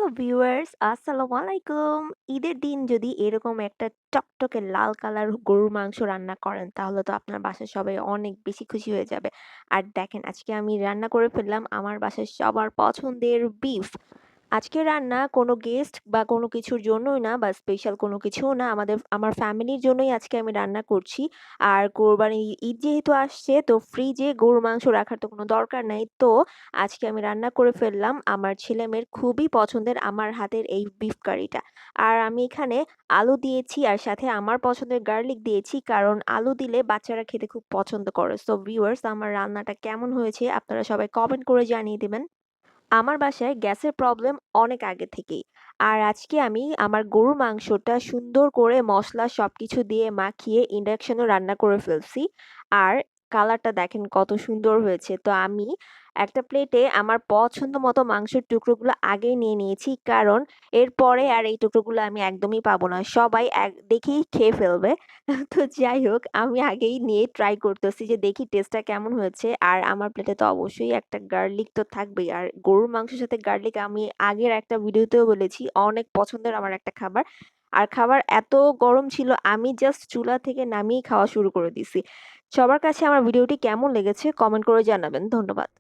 Hello viewers, আসসালামু আলাইকুম। ঈদের দিন যদি এরকম একটা টকটকে লাল কালার গরুর মাংস রান্না করেন তাহলে তো আপনার বাসার সবাই অনেক বেশি খুশি হয়ে যাবে। আর দেখেন আজকে আমি রান্না করে ফেললাম আমার বাসার সবার পছন্দের বিফ। আজকে রান্না কোনো গেস্ট বা কোনো কিছুর জন্যই না বা স্পেশাল কোনো কিছুও না, আমার ফ্যামিলির জন্যই আজকে আমি রান্না করছি। আর কোরবানি ঈদ যেহেতু আসছে তো ফ্রিজে গরুর মাংস রাখার তো কোনো দরকার নাই, তো আজকে আমি রান্না করে ফেললাম আমার ছেলেমেয়ের খুবই পছন্দের আমার হাতের এই বিফ কারিটা। আর আমি এখানে আলু দিয়েছি আর সাথে আমার পছন্দের গার্লিক দিয়েছি, কারণ আলু দিলে বাচ্চারা খেতে খুব পছন্দ করে। সো ভিউয়ার্স, আমার রান্নাটা কেমন হয়েছে আপনারা সবাই কমেন্ট করে জানিয়ে দিবেন। আমার বাসায় গ্যাসের প্রবলেম অনেক আগে থেকেই। আর আজকে আমি আমার গরুর মাংসটা সুন্দর করে মসলা সবকিছু দিয়ে মাখিয়ে ইন্ডাকশনে রান্না করে ফেলছি। আর কালারটা দেখেন কত সুন্দর হয়েছে। তো আমি একটা প্লেটে আমার পছন্দ মতো মাংসের টুকরোগুলো আগেই নিয়ে নিয়েছি, কারণ এরপরে আর এই টুকরোগুলো আমি একদমই পাবো না, সবাই দেখেই খেয়ে ফেলবে। তো যাই হোক, আমি আগেই নিয়ে ট্রাই করতেছি যে দেখি টেস্টটা কেমন হয়েছে। আর আমার প্লেটে তো অবশ্যই একটা গার্লিক তো থাকবেই, আর গরুর মাংসের সাথে গার্লিক আমি আগের একটা ভিডিওতেও বলেছি অনেক পছন্দের আমার একটা খাবার। আর খাবার এত গরম ছিল আমি জাস্ট চুলা থেকে নামিয়ে খাওয়া শুরু করে দিছি। সবার কাছে আমার ভিডিওটি কেমন লেগেছে কমেন্ট করে জানাবেন। ধন্যবাদ।